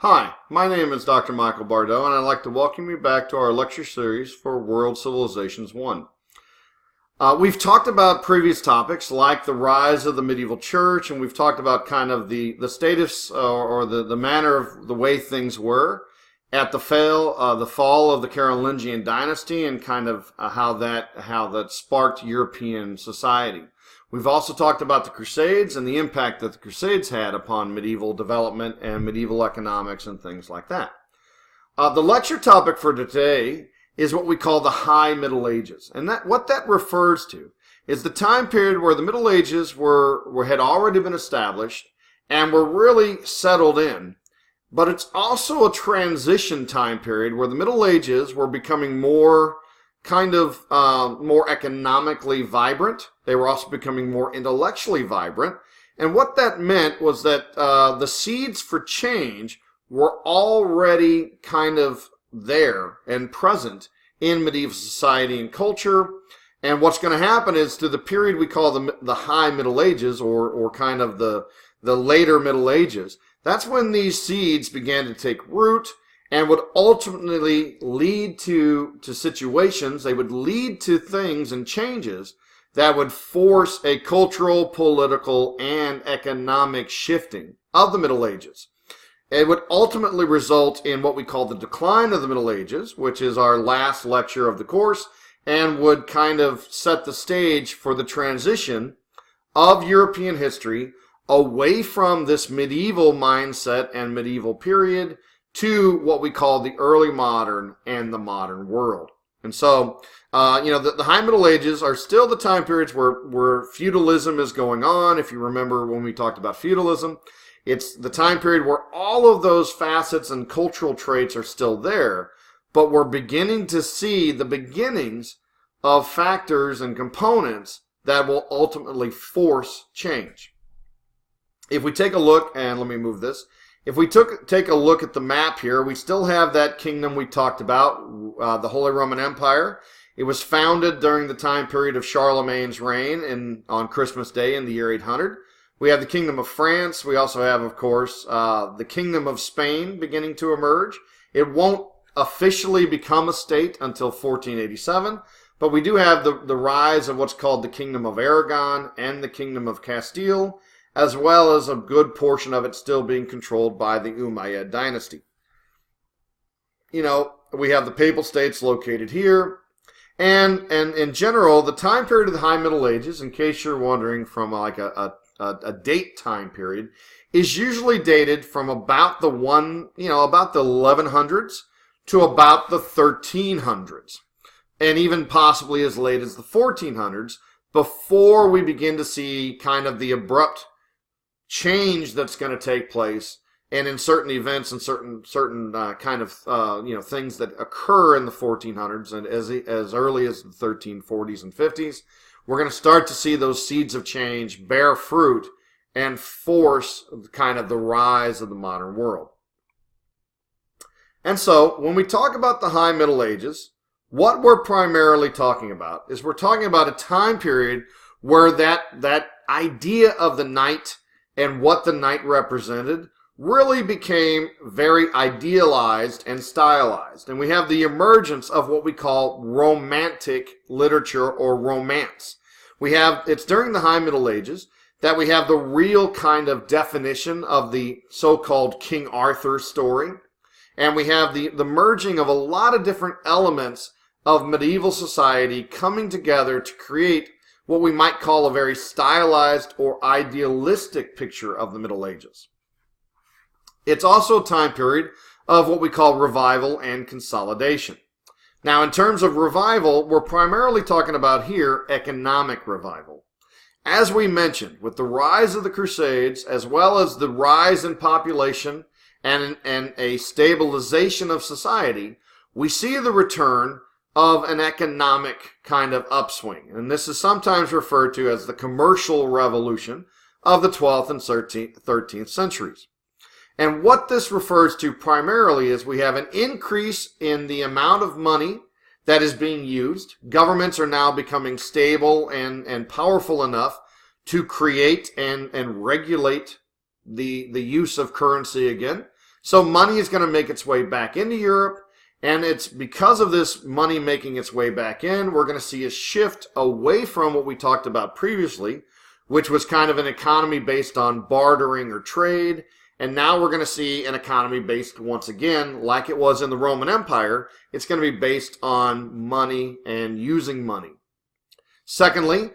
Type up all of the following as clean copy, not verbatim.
Hi, my name is Dr. Michael Bardot, and I'd like to welcome you back to our lecture series for World Civilizations 1. We've talked about previous topics like the rise of the medieval church, and we've talked about kind of the status or the manner of the way things were at the fall of the Carolingian dynasty, and kind of how that sparked European society. We've also talked about the Crusades and the impact that the Crusades had upon medieval development and medieval economics and things like that. The lecture topic for today is what we call the High Middle Ages. And what that refers to is the time period where the Middle Ages had already been established and were really settled in. But it's also a transition time period where the Middle Ages were becoming more economically vibrant. They were also becoming more intellectually vibrant. And what that meant was that the seeds for change were already kind of there and present in medieval society and culture. And what's going to happen is, through the period we call the High Middle Ages, or kind of the later Middle Ages, that's when these seeds began to take root and would ultimately lead to situations. They would lead to things and changes that would force a cultural, political, and economic shifting of the Middle Ages. It would ultimately result in what we call the decline of the Middle Ages, which is our last lecture of the course, and would kind of set the stage for the transition of European history away from this medieval mindset and medieval period to what we call the early modern and the modern world. And so, the High Middle Ages are still the time periods where feudalism is going on. If you remember when we talked about feudalism, it's the time period where all of those facets and cultural traits are still there, but we're beginning to see the beginnings of factors and components that will ultimately force change. If we take a look, and let me move this. If we take a look at the map here, we still have that kingdom we talked about, the Holy Roman Empire. It was founded during the time period of Charlemagne's reign on Christmas Day in the year 800. We have the Kingdom of France. We also have, of course, the Kingdom of Spain beginning to emerge. It won't officially become a state until 1487, but we do have the rise of what's called the Kingdom of Aragon and the Kingdom of Castile, as well as a good portion of it still being controlled by the Umayyad dynasty. We have the Papal States located here. And in general, the time period of the High Middle Ages, in case you're wondering from like a date time period, is usually dated from about the 1100s to about the 1300s. And even possibly as late as the 1400s, before we begin to see kind of the abrupt change that's going to take place, and in certain events and certain things that occur in the 1400s and as early as the 1340s and 50s, we're going to start to see those seeds of change bear fruit and force kind of the rise of the modern world. And so, when we talk about the High Middle Ages, what we're primarily talking about is we're talking about a time period where that idea of the knight and what the knight represented really became very idealized and stylized. And we have the emergence of what we call romantic literature or romance. It's during the High Middle Ages that we have the real kind of definition of the so-called King Arthur story. And we have the merging of a lot of different elements of medieval society coming together to create what we might call a very stylized or idealistic picture of the Middle Ages. It's also a time period of what we call revival and consolidation. Now, in terms of revival, we're primarily talking about here economic revival. As we mentioned, with the rise of the Crusades, as well as the rise in population and a stabilization of society, we see the return of an economic kind of upswing. And this is sometimes referred to as the commercial revolution of the 12th and 13th centuries. And what this refers to primarily is we have an increase in the amount of money that is being used. Governments are now becoming stable and powerful enough to create and regulate the use of currency again. So money is going to make its way back into Europe, and it's because of this money making its way back in, we're going to see a shift away from what we talked about previously, which was kind of an economy based on bartering or trade. And now we're going to see an economy based, once again, like it was in the Roman Empire. It's going to be based on money and using money. Secondly,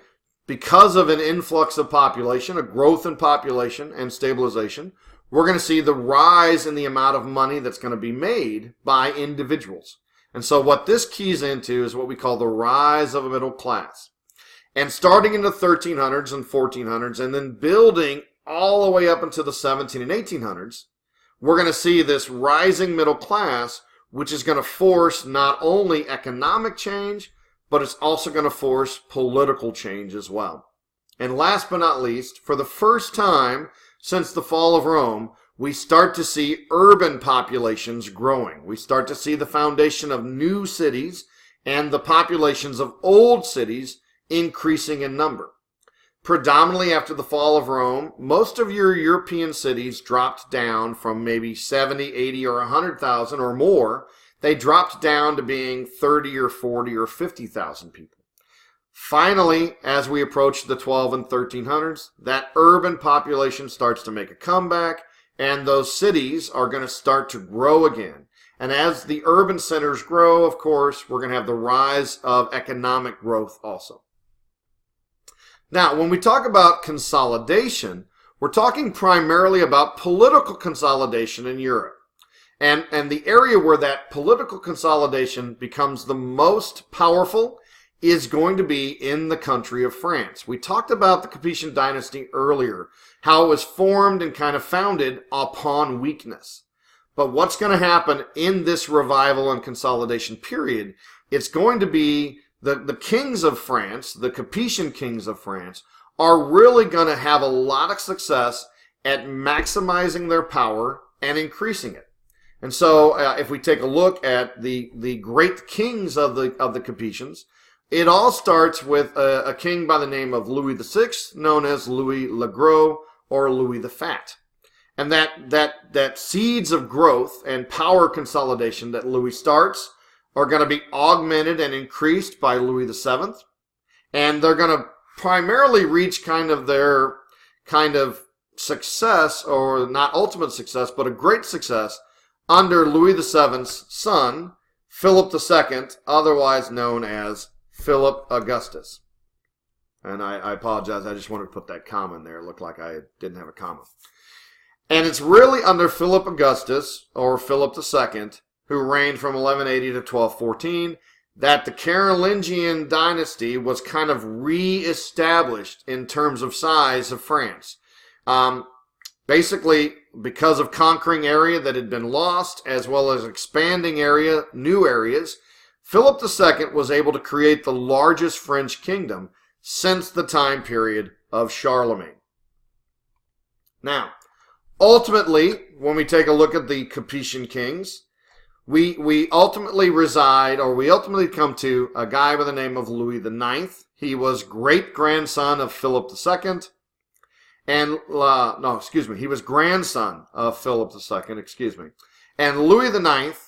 because of an influx of population, a growth in population and stabilization, we're going to see the rise in the amount of money that's going to be made by individuals. And so what this keys into is what we call the rise of a middle class. And starting in the 1300s and 1400s, and then building all the way up into the 17 and 1800s, we're going to see this rising middle class, which is going to force not only economic change, but it's also going to force political change as well. And last but not least, for the first time since the fall of Rome, we start to see urban populations growing. We start to see the foundation of new cities and the populations of old cities increasing in number. Predominantly after the fall of Rome, most of your European cities dropped down from maybe 70, 80, or 100,000 or more. They dropped down to being 30 or 40 or 50,000 people. Finally, as we approach the 12 and 1300s, that urban population starts to make a comeback, and those cities are going to start to grow again. And as the urban centers grow, of course, we're going to have the rise of economic growth also. Now, when we talk about consolidation, we're talking primarily about political consolidation in Europe. And the area where that political consolidation becomes the most powerful is going to be in the country of France. We talked about the Capetian dynasty earlier, how it was formed and kind of founded upon weakness. But what's going to happen in this revival and consolidation period, it's going to be the kings of France, the Capetian kings of France, are really going to have a lot of success at maximizing their power and increasing it. And so if we take a look at the great kings of the Capetians, it all starts with a king by the name of Louis VI, known as Louis le Gros or Louis the Fat. And that seeds of growth and power consolidation that Louis starts are going to be augmented and increased by Louis VII. And they're going to primarily reach kind of their kind of success, or not ultimate success, but a great success under Louis VII's son, Philip II, otherwise known as Philip Augustus. And I apologize, I just wanted to put that comma in there. It looked like I didn't have a comma. And it's really under Philip Augustus, or Philip II, who reigned from 1180 to 1214, that the Carolingian dynasty was kind of re-established in terms of size of France. Basically, because of conquering area that had been lost, as well as expanding new areas, Philip II was able to create the largest French kingdom since the time period of Charlemagne. Now, ultimately, when we take a look at the Capetian kings, we ultimately come to a guy by the name of Louis IX. He was great-grandson of Philip II. He was grandson of Philip II, And Louis IX,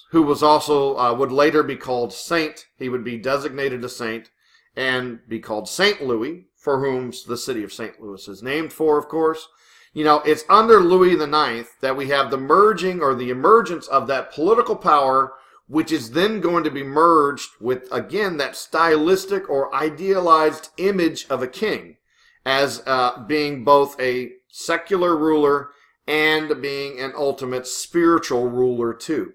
who was also, would later be called Saint, he would be designated a saint and be called Saint Louis, for whom the city of St. Louis is named for, of course. You know, it's under Louis IX that we have the merging or the emergence of that political power, which is then going to be merged with, again, that stylistic or idealized image of a king as being both a secular ruler and being an ultimate spiritual ruler too.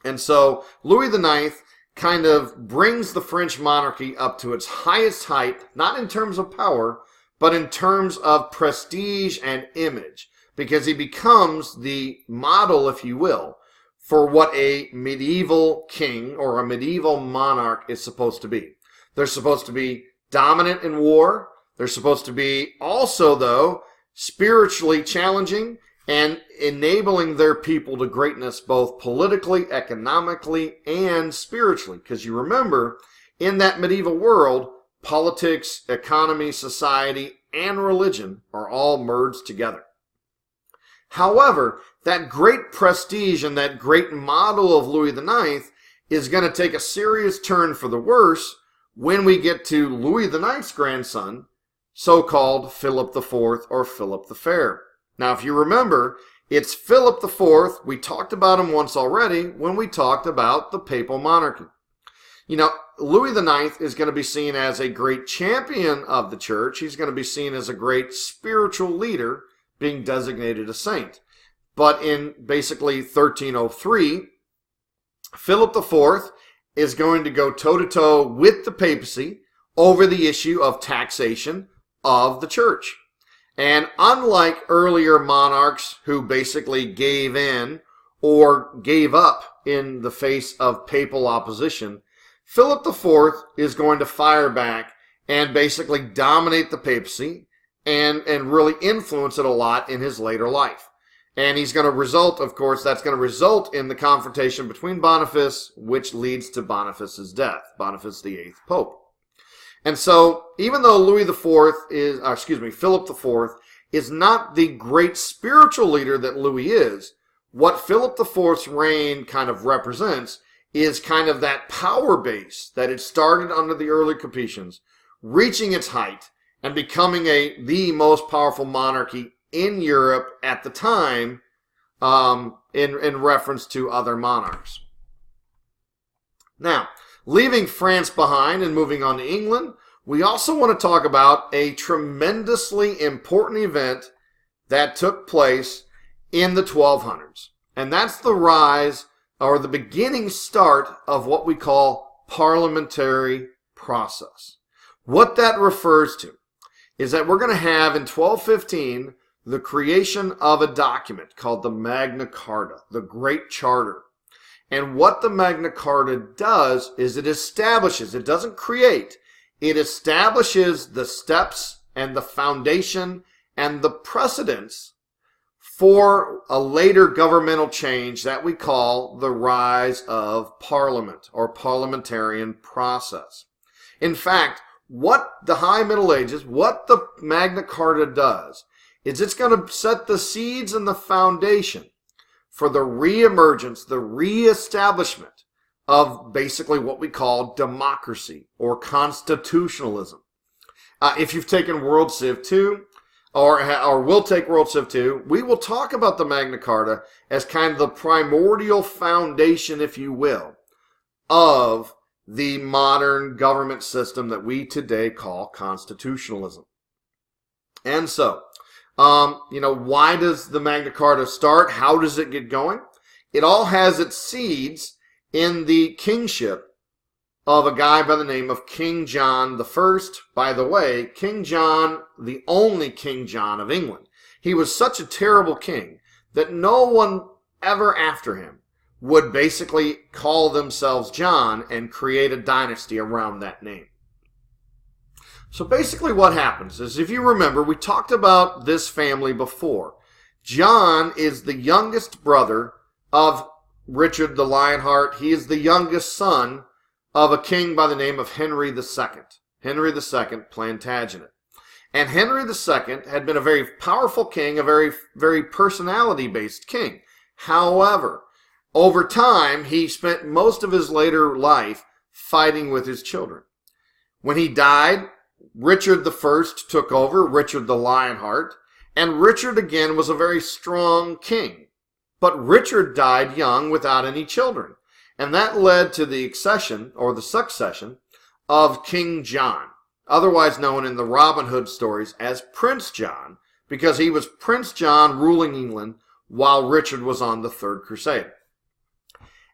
And so Louis IX kind of brings the French monarchy up to its highest height, not in terms of power, but in terms of prestige and image, because he becomes the model, if you will, for what a medieval king or a medieval monarch is supposed to be. They're supposed to be dominant in war. They're supposed to be also, though, spiritually challenging and enabling their people to greatness both politically, economically, and spiritually. Because you remember, in that medieval world, politics, economy, society, and religion are all merged together. However, that great prestige and that great model of Louis IX is going to take a serious turn for the worse when we get to Louis IX's grandson, so-called Philip IV or Philip the Fair. Now, if you remember, it's Philip IV. We talked about him once already when we talked about the papal monarchy. You know, Louis IX is going to be seen as a great champion of the church. He's going to be seen as a great spiritual leader, being designated a saint. But in basically 1303, Philip IV is going to go toe-to-toe with the papacy over the issue of taxation of the church. And unlike earlier monarchs who basically gave in or gave up in the face of papal opposition, Philip IV is going to fire back and basically dominate the papacy and really influence it a lot in his later life. And he's going to result, of course, that's going to result in the confrontation between Boniface, which leads to Boniface's death, Boniface VIII Pope. And so, even though Philip IV is not the great spiritual leader that Louis is, what Philip IV's reign kind of represents is kind of that power base that had started under the early Capetians, reaching its height and becoming the most powerful monarchy in Europe at the time, in reference to other monarchs. Now, leaving France behind and moving on to England, we also want to talk about a tremendously important event that took place in the 1200s. And that's the rise or the beginning start of what we call parliamentary process. What that refers to is that we're going to have in 1215 the creation of a document called the Magna Carta, the Great Charter. And what the Magna Carta does is it establishes, it doesn't create, it establishes the steps and the foundation and the precedents for a later governmental change that we call the rise of Parliament or parliamentarian process. In fact, what the High Middle Ages, what the Magna Carta does, is it's going to set the seeds and the foundation for the reemergence, the reestablishment of basically what we call democracy or constitutionalism. If you've taken World Civ 2 or will take World Civ 2, we will talk about the Magna Carta as kind of the primordial foundation, if you will, of the modern government system that we today call constitutionalism. And so, why does the Magna Carta start? How does it get going? It all has its seeds in the kingship of a guy by the name of King John I. By the way, King John, the only King John of England. He was such a terrible king that no one ever after him would basically call themselves John and create a dynasty around that name. So basically what happens is, if you remember, we talked about this family before. John is the youngest brother of Richard the Lionheart. He is the youngest son of a king by the name of Henry II. Henry II Plantagenet. And Henry II had been a very powerful king, a very, very personality-based king. However, over time, he spent most of his later life fighting with his children. When he died, Richard I took over, Richard the Lionheart, and Richard again was a very strong king. But Richard died young without any children, and that led to the accession, or the succession, of King John, otherwise known in the Robin Hood stories as Prince John, because he was Prince John ruling England while Richard was on the Third Crusade.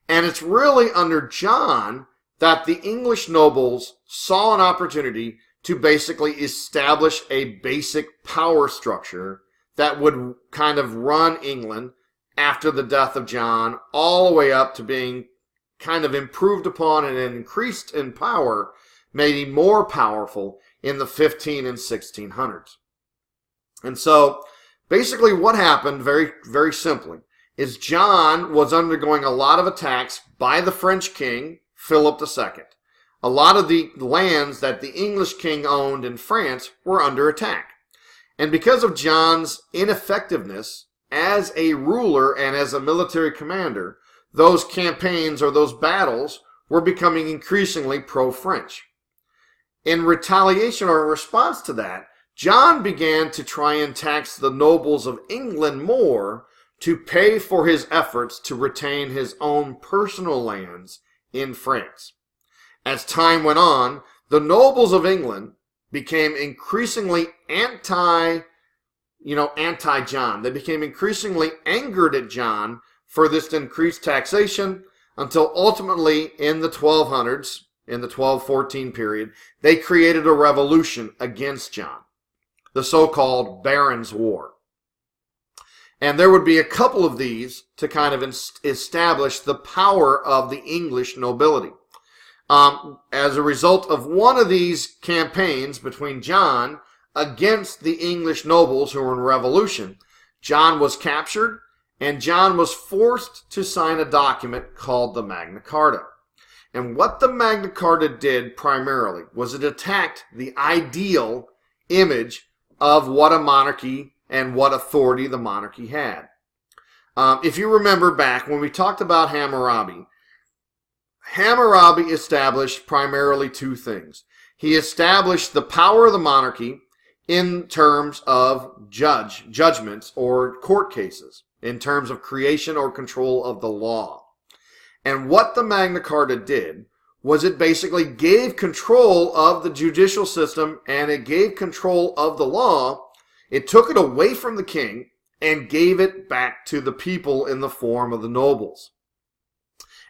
And it's really under John that the English nobles saw an opportunity to basically establish a basic power structure that would kind of run England after the death of John, all the way up to being kind of improved upon and increased in power, maybe more powerful in the 15 and 1600s. And so, basically what happened, very, very simply, is John was undergoing a lot of attacks by the French king, Philip II. A lot of the lands that the English king owned in France were under attack. And because of John's ineffectiveness as a ruler and as a military commander, those campaigns or those battles were becoming increasingly pro-French. In retaliation or in response to that, John began to try and tax the nobles of England more to pay for his efforts to retain his own personal lands in France. As time went on, the nobles of England became increasingly anti-John. They became increasingly angered at John for this increased taxation until ultimately in the 1200s, in the 1214 period, they created a revolution against John, the so-called Barons' War. And there would be a couple of these to kind of establish the power of the English nobility. As a result of one of these campaigns between John against the English nobles who were in revolution, John was captured and John was forced to sign a document called the Magna Carta. And what the Magna Carta did primarily was it attacked the ideal image of what a monarchy and what authority the monarchy had. If you remember back when we talked about Hammurabi, Hammurabi established primarily two things. He established the power of the monarchy in terms of judgments or court cases, in terms of creation or control of the law. And what the Magna Carta did was it basically gave control of the judicial system and it gave control of the law. It took it away from the king and gave it back to the people in the form of the nobles.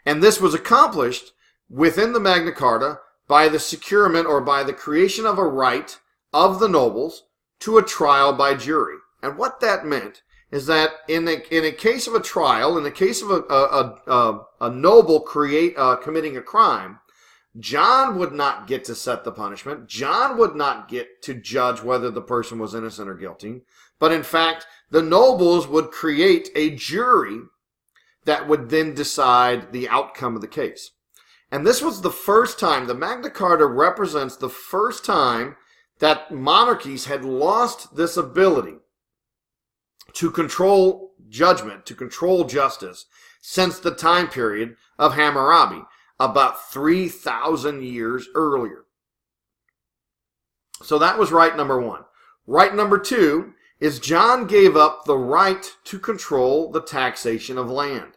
And this was accomplished within the Magna Carta by the securement or by the creation of a right of the nobles to a trial by jury. And what that meant is that in a case of a trial, in the case of a noble committing a crime, John would not get to set the punishment. John would not get to judge whether the person was innocent or guilty. But in fact, the nobles would create a jury that would then decide the outcome of the case. And this was the first time, the Magna Carta represents the first time that monarchies had lost this ability to control judgment, to control justice, since the time period of Hammurabi, about 3,000 years earlier. So that was right number one. Right number two is John gave up the right to control the taxation of land.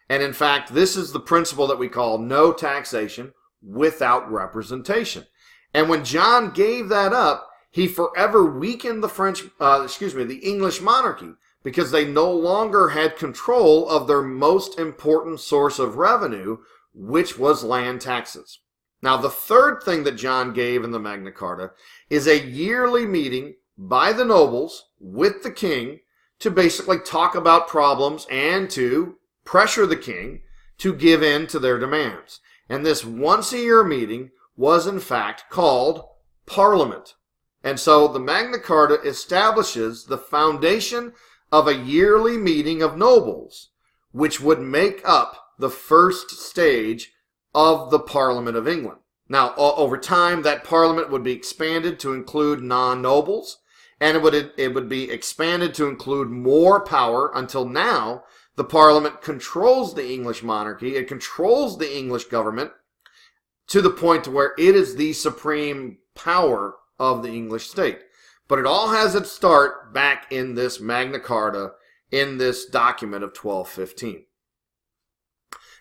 And in fact, this is the principle that we call no taxation without representation. And when John gave that up, he forever weakened the English monarchy, because they no longer had control of their most important source of revenue, which was land taxes. Now, the third thing that John gave in the Magna Carta is a yearly meeting by the nobles with the king to basically talk about problems and to pressure the king to give in to their demands. And this once-a-year meeting was in fact called Parliament. And so the Magna Carta establishes the foundation of a yearly meeting of nobles, which would make up the first stage of the Parliament of England. Now, over time, that Parliament would be expanded to include non-nobles, and it would be expanded to include more power until now the Parliament controls the English monarchy. It controls the English government to the point where it is the supreme power of the English state. But it all has its start back in this Magna Carta, in this document of 1215.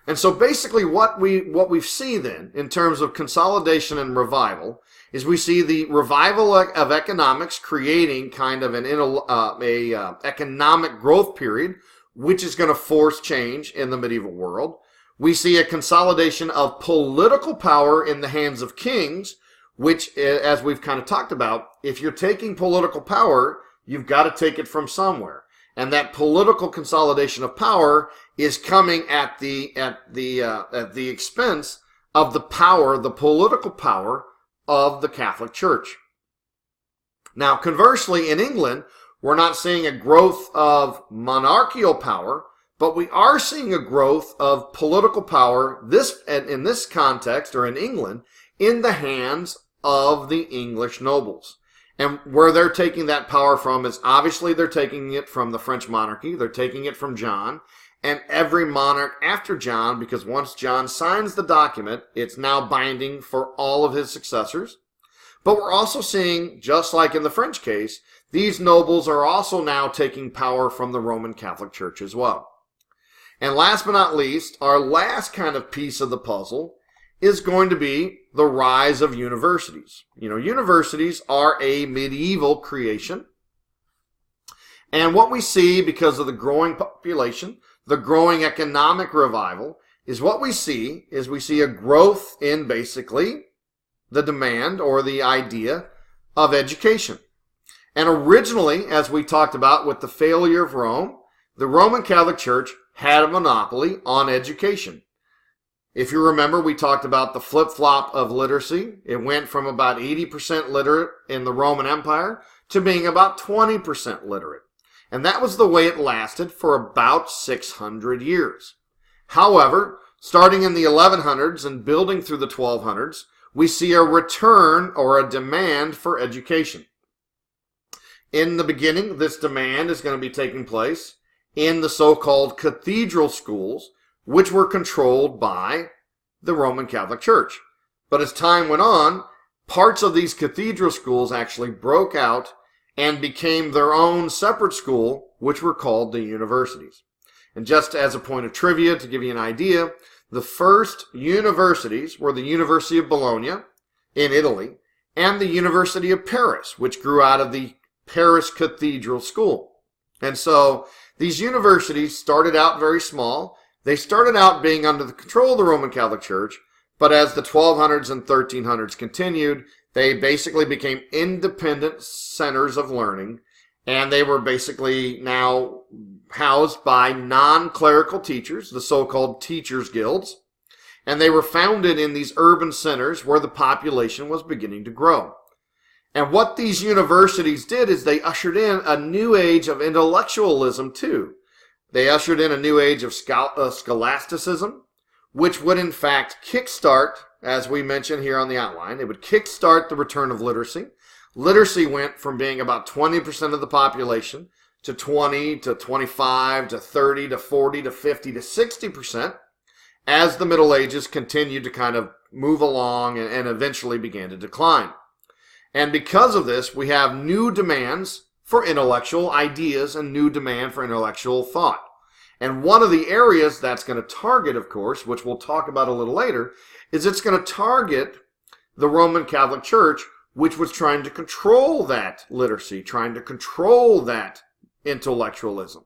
And so basically what we see then in terms of consolidation and revival is we see the revival of economics creating kind of an economic growth period, which is going to force change in the medieval world. We see a consolidation of political power in the hands of kings, which, as we've kind of talked about, if you're taking political power, you've got to take it from somewhere. And that political consolidation of power is coming at the expense of the power, the political power of the Catholic Church. Now, conversely, in England, we're not seeing a growth of monarchical power, but we are seeing a growth of political power, in this context, or in England, in the hands of the English nobles. And where they're taking that power from is obviously they're taking it from the French monarchy. They're taking it from John and every monarch after John, because once John signs the document, it's now binding for all of his successors. But we're also seeing, just like in the French case, these nobles are also now taking power from the Roman Catholic Church as well. And last but not least, our last kind of piece of the puzzle is going to be the rise of universities. Universities are a medieval creation. And what we see, because of the growing population, the growing economic revival, is we see a growth in basically the demand or the idea of education. And originally, as we talked about with the failure of Rome, the Roman Catholic Church had a monopoly on education. If you remember, we talked about the flip-flop of literacy. It went from about 80% literate in the Roman Empire to being about 20% literate. And that was the way it lasted for about 600 years. However, starting in the 1100s and building through the 1200s, we see a return or a demand for education. In the beginning, this demand is going to be taking place in the so-called cathedral schools, which were controlled by the Roman Catholic Church. But as time went on, parts of these cathedral schools actually broke out and became their own separate school, which were called the universities. And just as a point of trivia, to give you an idea, the first universities were the University of Bologna in Italy and the University of Paris, which grew out of the Paris Cathedral School. And so these universities started out very small. They started out being under the control of the Roman Catholic Church, but as the 1200s and 1300s continued, they basically became independent centers of learning, and they were basically now housed by non-clerical teachers, the so-called teachers' guilds, and they were founded in these urban centers where the population was beginning to grow. And what these universities did is they ushered in a new age of intellectualism too. They ushered in a new age of scholasticism, which would in fact kickstart, as we mentioned here on the outline, it would kickstart the return of literacy. Literacy went from being about 20% of the population to 20 to 25 to 30 to 40 to 50 to 60% as the Middle Ages continued to kind of move along and eventually began to decline. And because of this, we have new demands for intellectual ideas and new demand for intellectual thought. And one of the areas that's going to target, of course, which we'll talk about a little later, is it's going to target the Roman Catholic Church, which was trying to control that literacy, trying to control that intellectualism.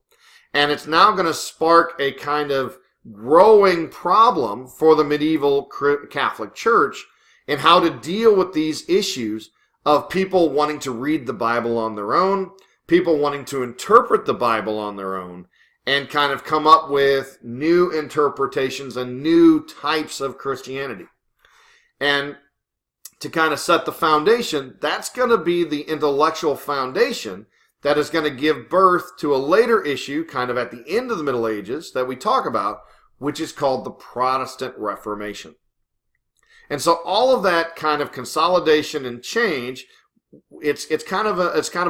And it's now going to spark a kind of growing problem for the medieval Catholic Church in how to deal with these issues of people wanting to read the Bible on their own, people wanting to interpret the Bible on their own, and kind of come up with new interpretations and new types of Christianity. And to kind of set the foundation, that's going to be the intellectual foundation that is going to give birth to a later issue, kind of at the end of the Middle Ages, that we talk about, which is called the Protestant Reformation. And so all of that kind of consolidation and change, it's kind of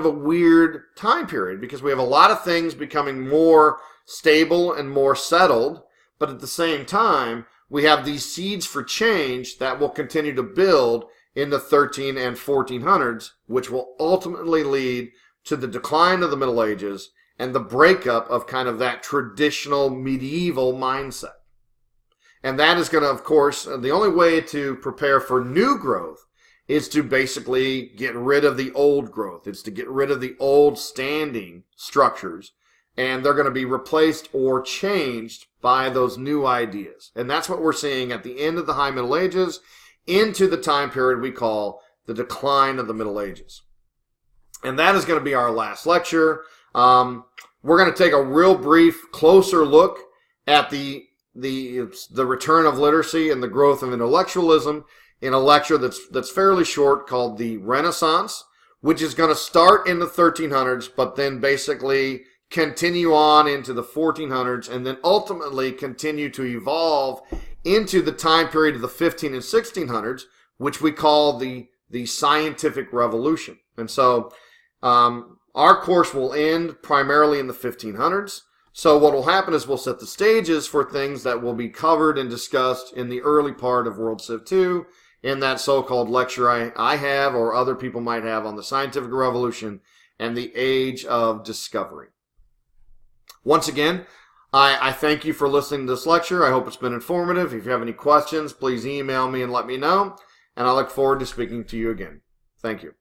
a weird time period because we have a lot of things becoming more stable and more settled, but at the same time we have these seeds for change that will continue to build in the 13 and 1400s, which will ultimately lead to the decline of the Middle Ages and the breakup of kind of that traditional medieval mindset. And that is going to, of course, the only way to prepare for new growth is to basically get rid of the old growth. It's to get rid of the old standing structures, and they're going to be replaced or changed by those new ideas. And that's what we're seeing at the end of the High Middle Ages into the time period we call the decline of the Middle Ages. And that is going to be our last lecture. We're going to take a real brief, closer look at the return of literacy and the growth of intellectualism in a lecture that's fairly short called The Renaissance, which is going to start in the 1300s, but then basically continue on into the 1400s, and then ultimately continue to evolve into the time period of the 15 and 1600s, which we call the scientific revolution. And so our course will end primarily in the 1500s. So what will happen is we'll set the stages for things that will be covered and discussed in the early part of World Civ 2 in that so-called lecture I have or other people might have on the scientific revolution and the age of discovery. Once again, I thank you for listening to this lecture. I hope it's been informative. If you have any questions, please email me and let me know. And I look forward to speaking to you again. Thank you.